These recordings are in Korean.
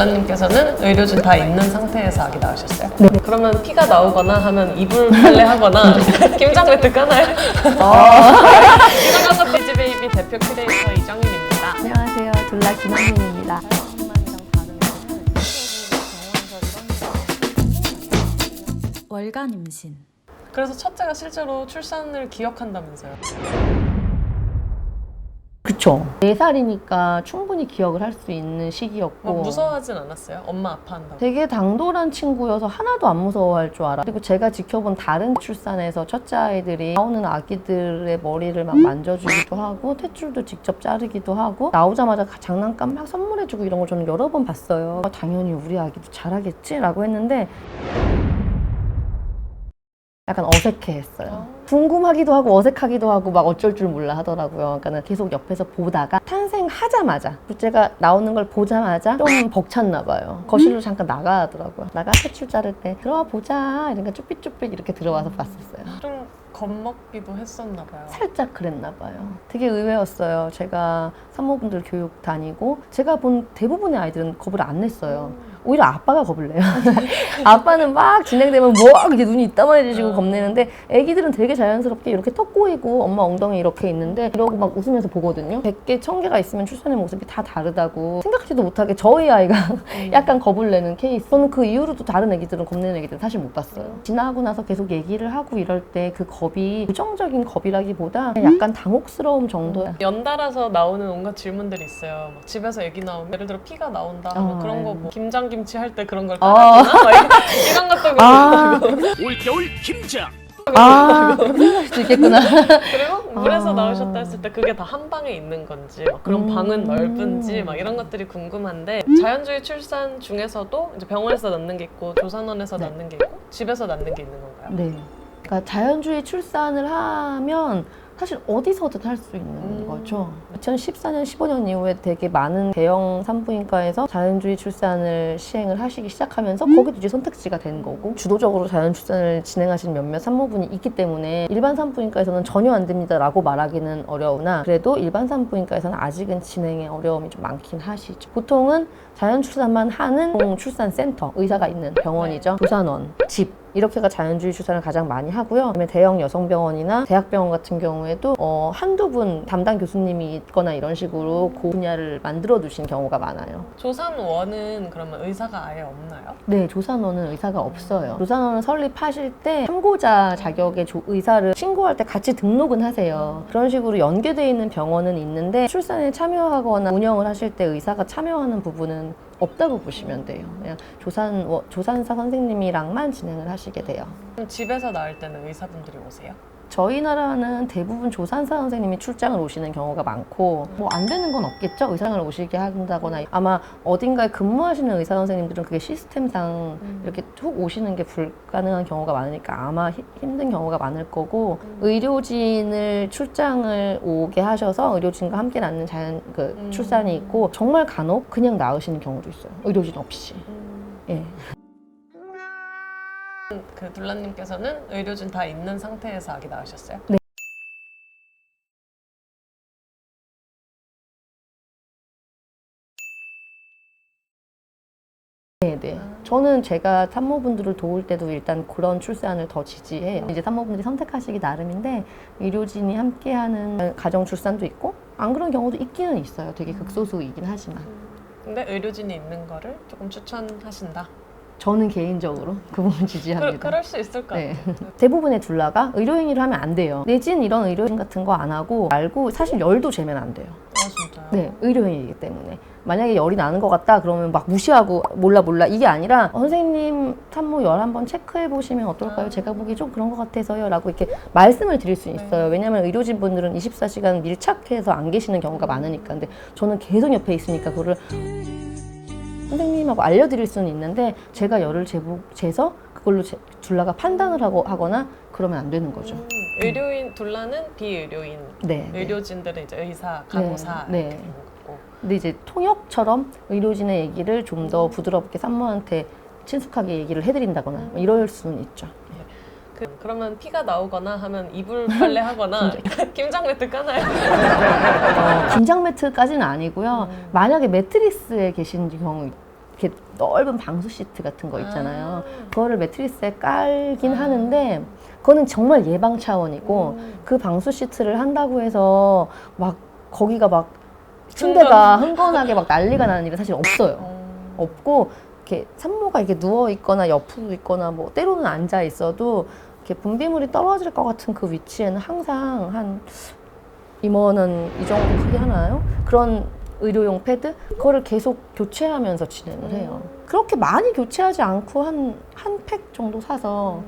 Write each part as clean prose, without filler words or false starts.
둘라님께서는 의료진 다 있는 상태에서 아기 낳으셨어요? 네. 그러면 피가 나오거나 하면 이불 빨래 하거나 김장 매트 까나요? 이상한 것 비즈베이비 대표 큐레이터 이정윤입니다. 안녕하세요. 둘라 김한민입니다. 월간 임신. 그래서 첫째가 실제로 출산을 기억한다면서요? 그쵸. 4살이니까 충분히 기억을 할 수 있는 시기였고 무서워하진 않았어요? 엄마 아파한다고? 되게 당돌한 친구여서 하나도 안 무서워할 줄 알아. 그리고 제가 지켜본 다른 출산에서 첫째 아이들이 나오는 아기들의 머리를 막 만져주기도 하고 탯줄도 직접 자르기도 하고 나오자마자 장난감 막 선물해주고 이런 걸 저는 여러 번 봤어요. 당연히 우리 아기도 잘하겠지? 라고 했는데 약간 어색해했어요. 궁금하기도 하고 어색하기도 하고 막 어쩔 줄 몰라 하더라고요. 그러니까 계속 옆에서 보다가 탄생하자마자 둘째가 나오는 걸 보자마자 좀 벅찼나 봐요. 거실로 잠깐 나가더라고요. 나가 탯줄 자를 때 들어와 보자 이러니까 쭈삣쭈삣 이렇게 들어와서 봤었어요. 좀 겁먹기도 했었나 봐요. 살짝 그랬나 봐요. 되게 의외였어요. 제가 산모분들 교육 다니고 제가 본 대부분의 아이들은 겁을 안 냈어요. 오히려 아빠가 겁을 내요. 아빠는 막 진행되면 뭐 이렇게 눈이 이따만해지고 겁내는데 애기들은 되게 자연스럽게 이렇게 턱 꼬이고 엄마 엉덩이 이렇게 있는데 이러고 막 웃으면서 보거든요. 100개, 1000개가 있으면 출산의 모습이 다 다르다고 생각하지도 못하게 저희 아이가 약간 겁을 내는 케이스. 저는 그 이후로도 다른 애기들은 겁내는 애기들은 사실 못 봤어요. 지나고 나서 계속 얘기를 하고 이럴 때 그 겁이 부정적인 겁이라기보다 약간 당혹스러움 정도야. 연달아서 나오는 온갖 질문들이 있어요. 막 집에서 애기 나오면 예를 들어 피가 나온다 하면 그런 거 뭐 김장김치 할 때 그런 걸 따라주나? 이런 것도 그렇고 올겨울 김장! 그렇게 생각할 수도 있겠구나. 그리고 물에서 나오셨다 했을 때 그게 다 한 방에 있는 건지 막 그런 방은 넓은지 막 이런 것들이 궁금한데 자연주의 출산 중에서도 이제 병원에서 낳는 게 있고 조산원에서 낳는 게 있고 집에서 낳는 게 있는 건가요? 네. 그러니까 자연주의 출산을 하면 사실 어디서든 할 수 있는 거죠. 2014년, 15년 이후에 되게 많은 대형 산부인과에서 자연주의 출산을 시행을 하시기 시작하면서 거기도 이제 선택지가 된 거고 주도적으로 자연 출산을 진행하시는 몇몇 산모분이 있기 때문에 일반 산부인과에서는 전혀 안 됩니다라고 말하기는 어려우나 그래도 일반 산부인과에서는 아직은 진행에 어려움이 좀 많긴 하시죠. 보통은 자연 출산만 하는 출산센터, 의사가 있는 병원이죠. 조산원, 집 이렇게가 자연주의 출산을 가장 많이 하고요. 그다음에 대형 여성병원이나 대학병원 같은 경우에도 한두 분 담당 교수님이 있거나 이런 식으로 그 분야를 만들어 두신 경우가 많아요. 조산원은 그러면 의사가 아예 없나요? 네, 조산원은 의사가 없어요. 조산원을 설립하실 때 참고자 자격의 의사를 신고할 때 같이 등록은 하세요. 그런 식으로 연계되어 있는 병원은 있는데 출산에 참여하거나 운영을 하실 때 의사가 참여하는 부분은 없다고 보시면 돼요. 그냥 조산사 선생님이랑만 진행을 하시게 돼요. 그럼 집에서 낳을 때는 의사분들이 오세요? 저희 나라는 대부분 조산사 선생님이 출장을 오시는 경우가 많고 뭐 안 되는 건 없겠죠? 의사를 오시게 한다거나 아마 어딘가에 근무하시는 의사 선생님들은 그게 시스템상 이렇게 툭 오시는 게 불가능한 경우가 많으니까 아마 힘든 경우가 많을 거고 의료진을 출장을 오게 하셔서 의료진과 함께 낳는 출산이 있고 정말 간혹 그냥 낳으시는 경우도 있어요. 의료진 없이. 예. 그 둘라님께서는 의료진 다 있는 상태에서 아기 낳으셨어요? 네. 네. 저는 제가 산모분들을 도울 때도 일단 그런 출산을 더 지지해요. 이제 산모분들이 선택하시기 나름인데 의료진이 함께하는 가정 출산도 있고 안 그런 경우도 있기는 있어요. 되게 극소수이긴 하지만. 근데 의료진이 있는 거를 조금 추천하신다? 저는 개인적으로 그 부분 지지합니다. 그럴 수 있을 것 같아요. 대부분의 둘라가 의료인으로 하면 안 돼요. 내진 이런 의료인 같은 거 안 하고 말고 사실 열도 재면 안 돼요. 진짜요? 네, 의료인이기 때문에. 만약에 열이 나는 것 같다 그러면 막 무시하고 몰라 이게 아니라 선생님 산모 열 한번 체크해 보시면 어떨까요? 제가 보기 좀 그런 것 같아서요 라고 이렇게 말씀을 드릴 수 있어요. 왜냐면 의료진 분들은 24시간 밀착해서 안 계시는 경우가 많으니까. 근데 저는 계속 옆에 있으니까 그거를 선생님하고 알려드릴 수는 있는데 제가 열을 재서 그걸로 둘라가 판단을 하거나 그러면 안 되는 거죠. 의료인 둘라는 비의료인, 네, 의료진들은 이제 의사, 간호사 이렇게 되는 거고. 근데 이제 통역처럼 의료진의 얘기를 좀 더 부드럽게 산모한테 친숙하게 얘기를 해드린다거나 이럴 수는 있죠. 그러면 피가 나오거나 하면 이불 빨래 하거나 김장 매트 까나요? 김장 매트까지는 아니고요. 만약에 매트리스에 계신 경우 이렇게 넓은 방수 시트 같은 거 있잖아요. 그거를 매트리스에 깔긴 하는데 그거는 정말 예방 차원이고 그 방수 시트를 한다고 해서 막 거기가 막 침대가 흥건하게 막 난리가 나는 일은 사실 없어요. 없고 이렇게 산모가 이렇게 누워 있거나 옆으로 있거나 뭐 때로는 앉아 있어도 이렇게 분비물이 떨어질 것 같은 그 위치에는 항상 한 이모는 이 정도 크기 하나요? 그런 의료용 패드 그거를 계속 교체하면서 진행을 해요. 그렇게 많이 교체하지 않고 한 팩 정도 사서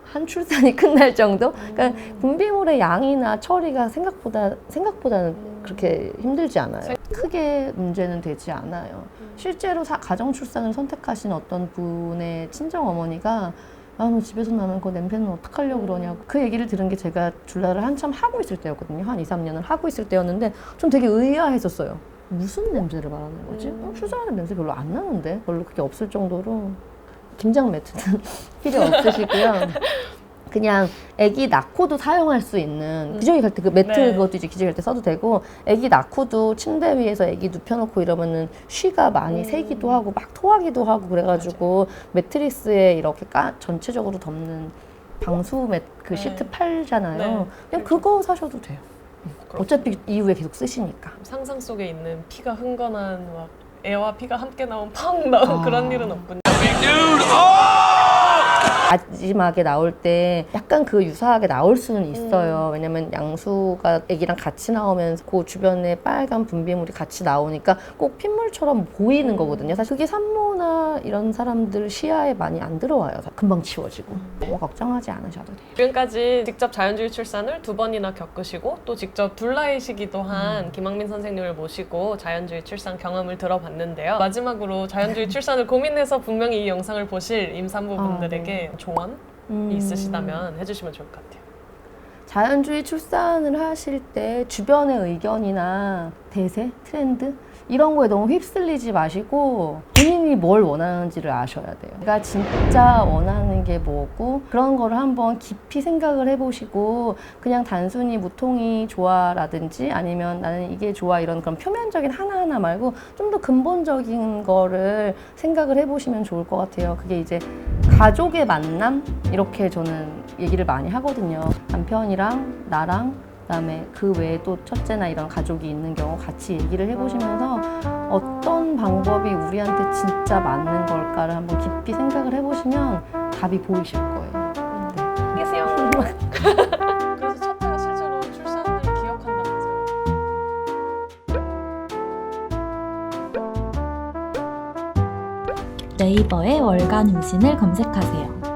한 출산이 끝날 정도? 그러니까 분비물의 양이나 처리가 생각보다는 그렇게 힘들지 않아요. 크게 문제는 되지 않아요. 실제로 가정 출산을 선택하신 어떤 분의 친정 어머니가 너 집에서 나는 그 냄새는 어떡하려고 그러냐고 그 얘기를 들은 게 제가 줄라를 한참 하고 있을 때였거든요. 한 2, 3년을 하고 있을 때였는데 좀 되게 의아했었어요. 무슨 냄새를 말하는 거지? 출산하는 냄새 별로 안 나는데? 별로 그게 없을 정도로 김장 매트는 필요 없으시고요. 그냥 아기 낳고도 사용할 수 있는 기저귀 갈 때 그 매트 네. 그것도 이제 기저귀 갈 때 써도 되고 아기 낳고도 침대 위에서 아기 눕혀놓고 이러면은 쉬가 많이 새기도 하고 막 토하기도 하고 그래가지고 매트리스에 이렇게 전체적으로 덮는 방수 그 시트 팔잖아요. 네. 그냥 그거 사셔도 돼요. 어차피 이후에 계속 쓰시니까. 상상 속에 있는 피가 흥건한 막 애와 피가 함께 나온 팡 나온 그런 일은 없군요. 마지막에 나올 때 약간 그 유사하게 나올 수는 있어요. 왜냐면 양수가 애기랑 같이 나오면서 그 주변에 빨간 분비물이 같이 나오니까 꼭 핏물처럼 보이는 거거든요. 사실 그게 산모나 이런 사람들 시야에 많이 안 들어와요. 금방 지워지고. 뭐 걱정하지 않으셔도 돼요. 지금까지 직접 자연주의 출산을 2번이나 겪으시고 또 직접 둘러이시기도 한 김학민 선생님을 모시고 자연주의 출산 경험을 들어봤는데요. 마지막으로 자연주의 출산을 고민해서 분명히 이 영상을 보실 임산부분들에게 조언이 있으시다면 해주시면 좋을 것 같아요. 자연주의 출산을 하실 때 주변의 의견이나 대세, 트렌드 이런 거에 너무 휩쓸리지 마시고 본인이 뭘 원하는지를 아셔야 돼요. 내가 진짜 원하는 게 뭐고 그런 거를 한번 깊이 생각을 해보시고 그냥 단순히 무통이 좋아라든지 아니면 나는 이게 좋아 이런 그런 표면적인 하나하나 말고 좀 더 근본적인 거를 생각을 해보시면 좋을 것 같아요. 그게 이제 가족의 만남 이렇게 저는 얘기를 많이 하거든요. 남편이랑 나랑 그다음에 그 외에 또 첫째나 이런 가족이 있는 경우 같이 얘기를 해보시면서 어떤 방법이 우리한테 진짜 맞는 걸까를 한번 깊이 생각을 해보시면 답이 보이실 거예요. 계세요. 그래서 첫째가 실제로 출산을 기억한다면서요? 네이버에 월간 임신을 검색하세요.